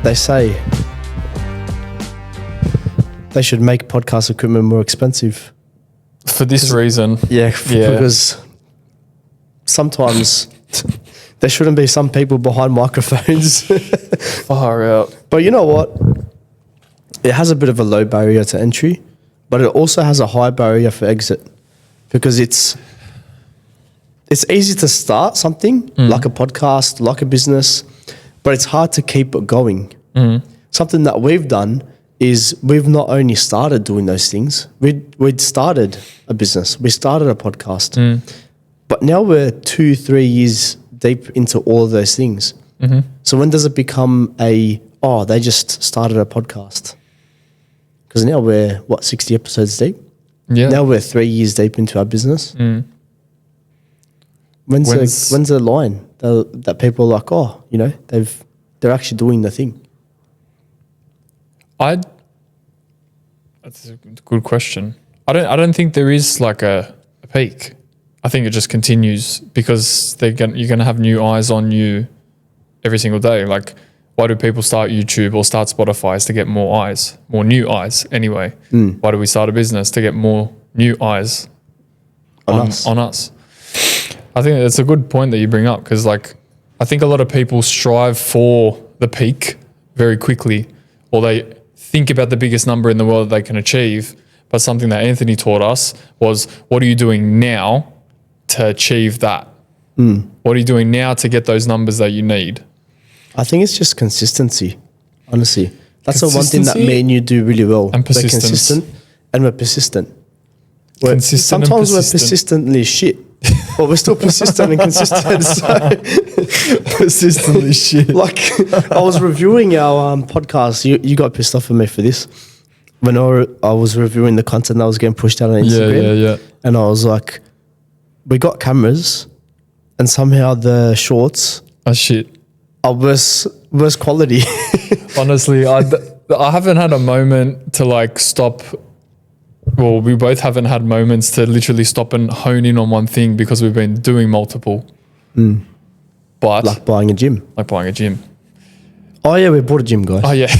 They say they should make podcast equipment more expensive. For this reason. Yeah, because sometimes there shouldn't be some people behind microphones. Far out. But you know what? It has a bit of a low barrier to entry, but it also has a high barrier for exit, because it's easy to start something like a podcast, like a business, but it's hard to keep it going. Something that we've done is we've not only started doing those things, we'd started a business, we started a podcast, but now we're 2-3 years deep into all of those things. So when does it become they just started a podcast? Because now we're, 60 episodes deep? Yeah. Now we're 3 years deep into our business. When's the line that people are like, they're actually doing the thing? That's a good question. I don't think there is like a peak. I think it just continues, because you're gonna have new eyes on you every single day. Like, why do people start YouTube or start Spotify? Is to get more eyes, more new eyes anyway. Why do we start a business? To get more new eyes on us. I think it's a good point that you bring up, because like, I think a lot of people strive for the peak very quickly, or they think about the biggest number in the world that they can achieve. But something that Anthony taught us was, what are you doing now to achieve that? What are you doing now to get those numbers that you need? I think it's just consistency, honestly. That's the one thing that me and you do really well. And persistence. We're consistent and we're persistent. Sometimes we're persistently shit, but we're still persistent and consistent. So persistently shit. Like, I was reviewing our podcast. You got pissed off at me for this. When I was reviewing the content that was getting pushed out on Instagram. Yeah. And I was like, we got cameras, and somehow the shorts Shit. are worse quality. Honestly, I haven't had a moment to like stop. Well, we both haven't had moments to literally stop and hone in on one thing, because we've been doing multiple. But Like buying a gym. Oh yeah, we bought a gym, guys. Oh yeah.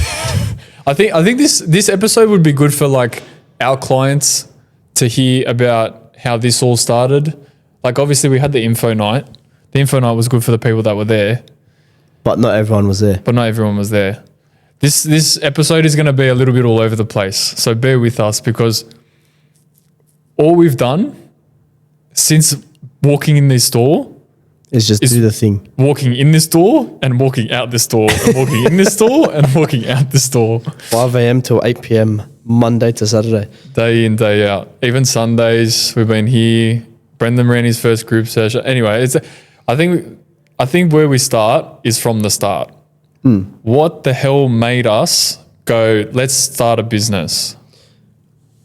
I think this episode would be good for like our clients to hear about how this all started. Like, obviously we had the info night. The info night was good for the people that were there. But not everyone was there. This episode is going to be a little bit all over the place. So bear with us, because all we've done since walking in this door is just do the thing. Walking in this door and walking out this door, and walking in this door and walking out this door. 5 a.m. till 8 p.m. Monday to Saturday. Day in, day out. Even Sundays, we've been here. Brendon ran his first group session. Anyway, I think where we start is from the start. What the hell made us go, let's start a business?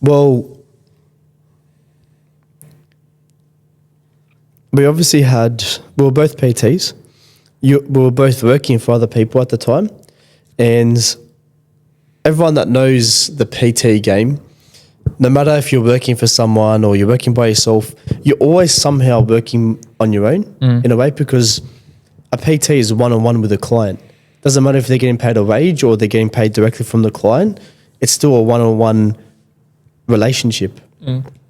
Well, we were both PTs. We were both working for other people at the time. And everyone that knows the PT game, no matter if you're working for someone or you're working by yourself, you're always somehow working on your own in a way, because a PT is one-on-one with a client. Doesn't matter if they're getting paid a wage or they're getting paid directly from the client. It's still a one-on-one relationship.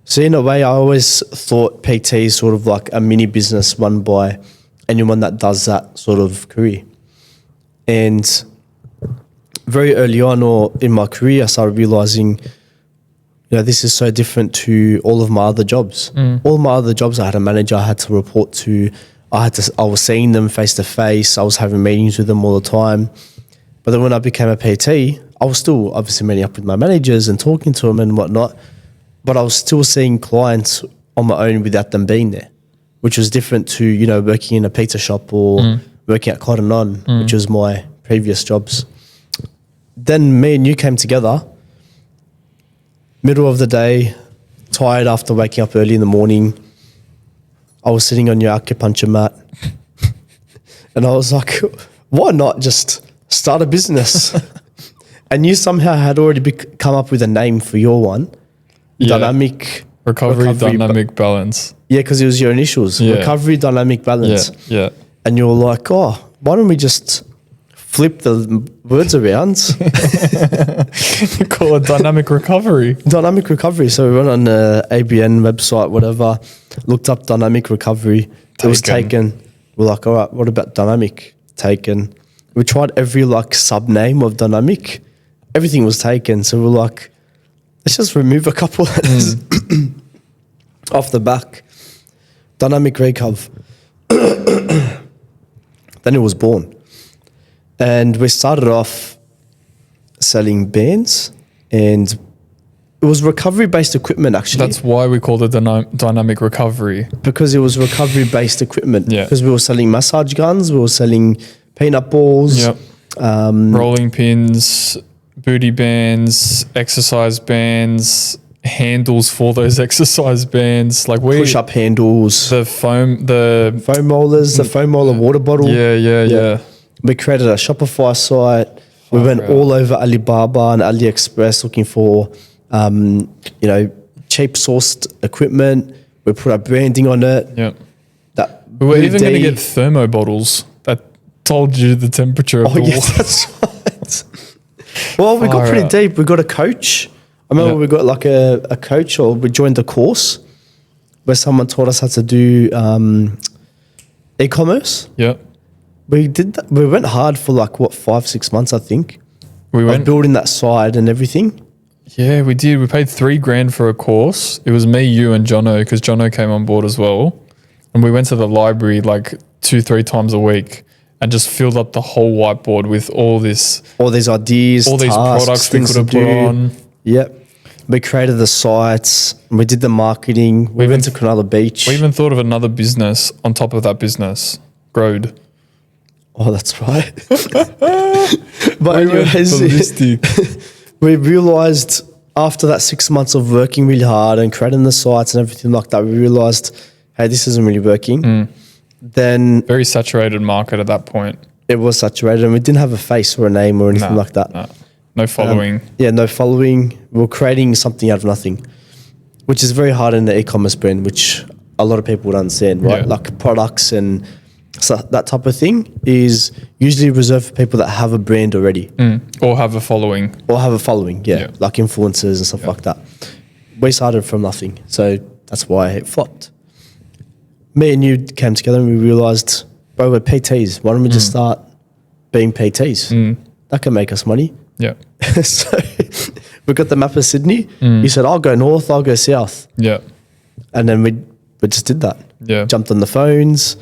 So in a way, I always thought PT is sort of like a mini business run by anyone that does that sort of career. And very early on, or in my career, I started realizing, this is so different to all of my other jobs. All my other jobs, I had a manager I had to report to. I was seeing them face to face. I was having meetings with them all the time. But then when I became a PT, I was still obviously meeting up with my managers and talking to them and whatnot. But I was still seeing clients on my own without them being there, which was different to, working in a pizza shop or working at Cotton On, which was my previous jobs. Then me and you came together, middle of the day, tired after waking up early in the morning. I was sitting on your acupuncture mat and I was like, why not just start a business? And you somehow had already come up with a name for your one. Dynamic Recovery Dynamic Balance. Yeah, because it was your initials. Yeah. Recovery Dynamic Balance. Yeah. And you were like, why don't we just flip the words around. Call it dynamic recovery. Dynamic recovery. So we went on the ABN website, whatever, looked up dynamic recovery. It was taken. We're like, all right, what about dynamic? Taken. We tried every like sub name of dynamic. Everything was taken. So we're like, let's just remove a couple letters off the back. Dynamic Recov. Then it was born. And we started off selling bands, and it was recovery-based equipment, actually. That's why we called it dynamic recovery. Because it was recovery-based equipment. Yeah. Because we were selling massage guns, we were selling peanut balls. Yep. Rolling pins, booty bands, exercise bands, handles for those exercise bands. Like push-up handles. The foam rollers, the foam roller water bottle. Yeah. We created a Shopify site. We went all over Alibaba and AliExpress looking for, cheap sourced equipment. We put our branding on it. Yep. We were even going to get thermo bottles that told you the temperature of the water. That's right. Well, we got pretty deep. We got a coach. I remember we got like a coach, or we joined a course where someone taught us how to do e-commerce. Yep. We did that. We went hard for 5-6 months, I think. We went building that site and everything. Yeah, we did. We paid $3,000 for a course. It was me, you, and Jono, because Jono came on board as well. And we went to the library 2-3 times a week and just filled up the whole whiteboard with all these ideas, all these tasks, products we could have put on. Yep. We created the sites. We did the marketing. We went to Cronulla Beach. We even thought of another business on top of that business, Grode. Oh, that's right. But anyways, we realised after that 6 months of working really hard and creating the sites and everything like that, we realised, hey, this isn't really working. Then very saturated market at that point. It was saturated, and we didn't have a face or a name or anything like that. No following. No following. We were creating something out of nothing, which is very hard in the e-commerce brand, which a lot of people would understand, right? Yeah. Like products and so that type of thing is usually reserved for people that have a brand already. Or have a following. Yeah. Like influencers and stuff like that. We started from nothing, so that's why it flopped. Me and you came together and we realised, bro, we're PTs. Why don't we just start being PTs? That can make us money. Yeah. So we got the map of Sydney. You said, I'll go north, I'll go south. Yeah. And then we just did that. Yeah. Jumped on the phones.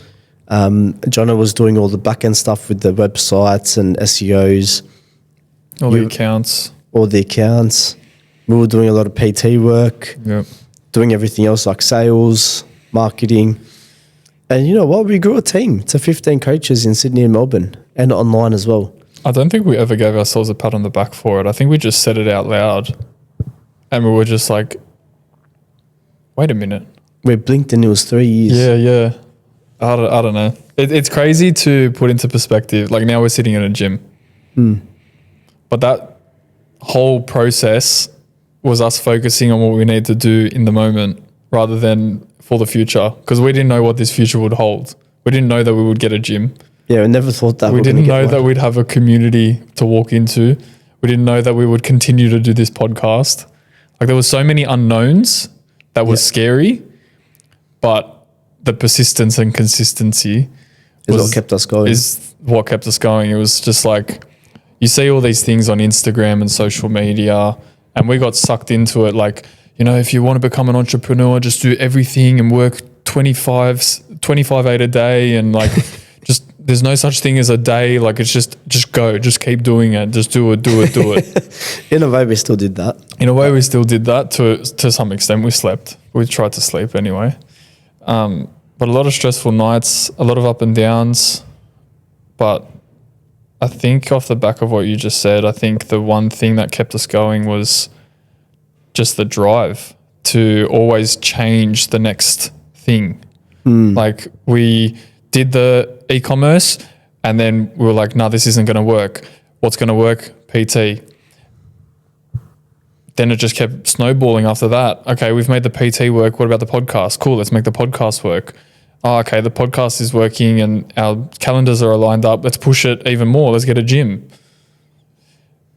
Jono was doing all the back end stuff with the websites and SEOs. All the accounts. We were doing a lot of PT work. Yeah. Doing everything else like sales, marketing. And you know what? We grew a team to 15 coaches in Sydney and Melbourne and online as well. I don't think we ever gave ourselves a pat on the back for it. I think we just said it out loud and we were just like, wait a minute. We blinked and it was 3 years. Yeah. I don't know. It's crazy to put into perspective. Like now we're sitting in a gym. But that whole process was us focusing on what we need to do in the moment rather than for the future, because we didn't know what this future would hold. We didn't know that we would get a gym. Yeah, we never thought that. We didn't know that we'd have a community to walk into. We didn't know that we would continue to do this podcast. Like there were so many unknowns that was scary, but the persistence and consistency is what kept us going. It was just like, you see all these things on Instagram and social media, and we got sucked into it. Like, if you want to become an entrepreneur, just do everything and work 25/8 a day, and like, just there's no such thing as a day. Like it's just go, just keep doing it, just do it. In a way, we still did that. To some extent. We slept. We tried to sleep anyway. But a lot of stressful nights, a lot of up and downs. But I think off the back of what you just said, I think the one thing that kept us going was just the drive to always change the next thing. Like we did the e-commerce and then we were like, no, this isn't going to work. What's going to work? PT. Then it just kept snowballing after that. Okay, we've made the PT work. What about the podcast? Cool, let's make the podcast work. Oh, okay, the podcast is working and our calendars are aligned up. Let's push it even more. Let's get a gym.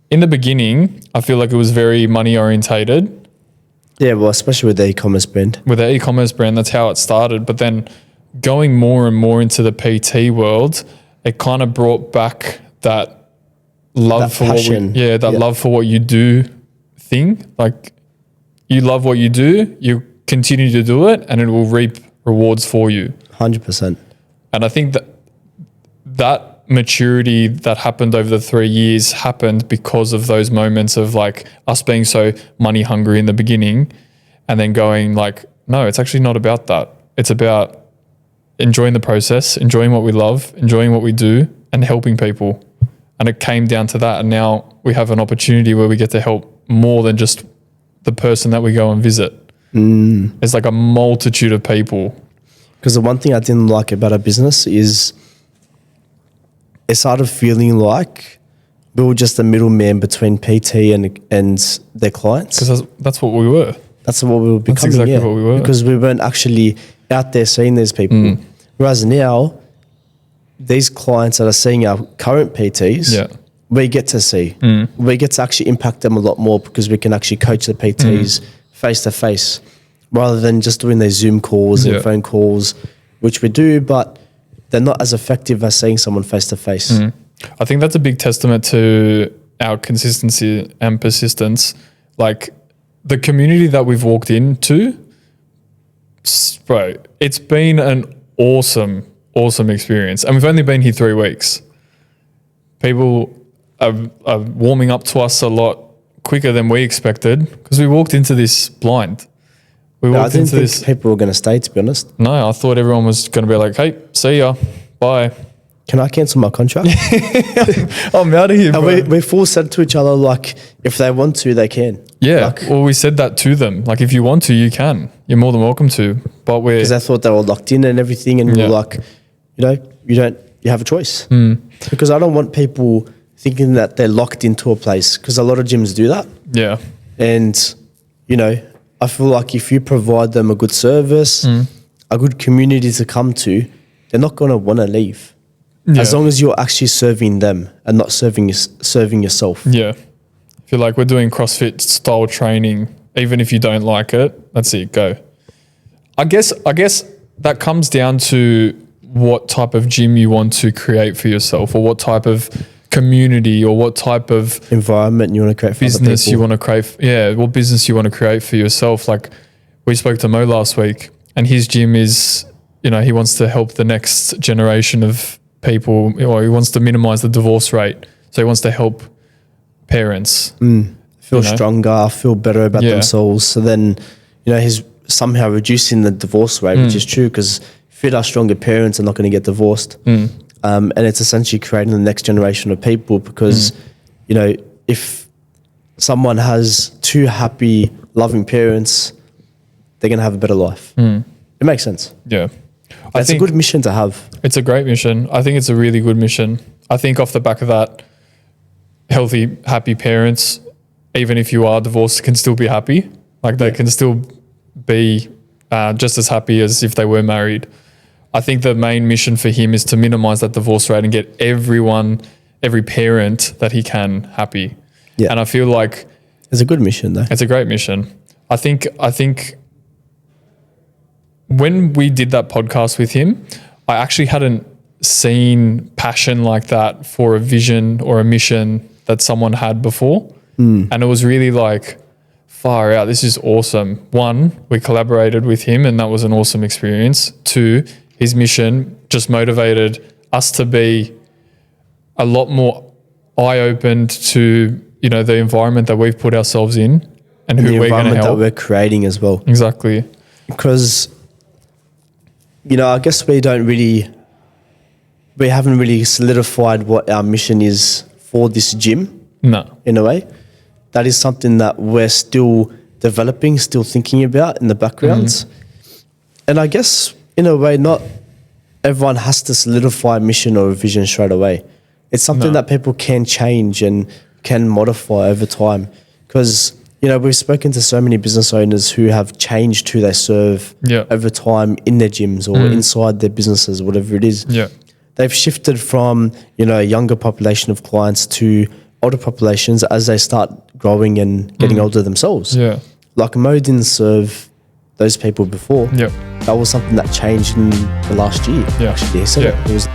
in the beginning, I feel like it was very money orientated. Yeah, well, especially with the e-commerce brand. With the e-commerce brand, that's how it started. But then going more and more into the PT world, it kind of brought back that love That for passion. love for what you do thing. Like you love what you do, you continue to do it, and it will reap rewards for you. 100%. And I think that maturity that happened over the 3 years happened because of those moments of like us being so money hungry in the beginning, and then going like, no, it's actually not about that. It's about enjoying the process, enjoying what we love, enjoying what we do, and helping people. And it came down to that. And now we have an opportunity where we get to help more than just the person that we go and visit. It's like a multitude of people. Because the one thing I didn't like about our business is it started feeling like we were just a middleman between PT and their clients. Because that's what we were. That's what we were becoming. That's exactly what we were. Because we weren't actually out there seeing these people. Whereas now, these clients that are seeing our current PTs, we get to see. We get to actually impact them a lot more because we can actually coach the PTs face to face rather than just doing these Zoom calls and phone calls, which we do, but they're not as effective as seeing someone face to face. I think that's a big testament to our consistency and persistence. Like the community that we've walked into, bro, it's been an awesome experience. And we've only been here 3 weeks. People are warming up to us a lot quicker than we expected because we walked into this blind. I didn't think people were going to stay, to be honest. No, I thought everyone was going to be like, hey, see ya, bye. Can I cancel my contract? I'm out of here, bro. And we full said to each other, like, if they want to, they can. Yeah, well, we said that to them. Like, if you want to, you can. You're more than welcome to. But because I thought they were locked in and everything, and we were like, you have a choice. Because I don't want people thinking that they're locked into a place, because a lot of gyms do that. Yeah. And, I feel like if you provide them a good service, a good community to come to, they're not going to want to leave. Yeah. As long as you're actually serving them and not serving yourself. Yeah. I feel like we're doing CrossFit style training. Even if you don't like it, that's it, go. I guess that comes down to what type of gym you want to create for yourself, or what type of community, or what type of environment you want to create for business other people. you want to create. What business you want to create for yourself. Like we spoke to Mo last week, and his gym is, he wants to help the next generation of people, or he wants to minimize the divorce rate. So he wants to help parents feel stronger, feel better about themselves. So then, he's somehow reducing the divorce rate, which is true, because fit are stronger parents are not going to get divorced. And it's essentially creating the next generation of people, because, if someone has 2 happy, loving parents, they're going to have a better life. It makes sense. Yeah. It's a good mission to have. It's a great mission. I think it's a really good mission. I think off the back of that, healthy, happy parents, even if you are divorced, can still be happy. Like they can still be just as happy as if they were married. I think the main mission for him is to minimize that divorce rate and get every parent that he can happy. Yeah. And I feel like it's a good mission though. It's a great mission. I think when we did that podcast with him, I actually hadn't seen passion like that for a vision or a mission that someone had before. And it was really like, far out, this is awesome. 1, we collaborated with him and that was an awesome experience. 2, his mission just motivated us to be a lot more eye-opened to, the environment that we've put ourselves in and who we're going to help. That we're creating as well. Exactly. Because, I guess we haven't really solidified what our mission is for this gym. No. In a way. That is something that we're still developing, still thinking about in the background. And I guess, in a way, not everyone has to solidify a mission or a vision straight away. It's something that people can change and can modify over time. Because, we've spoken to so many business owners who have changed who they serve over time in their gyms or inside their businesses, whatever it is. Yeah. They've shifted from, a younger population of clients to older populations as they start growing and getting older themselves. Yeah. Like Mo didn't serve those people before. Yep. That was something that changed in the last year. Yeah. Actually, he said Yeah. it was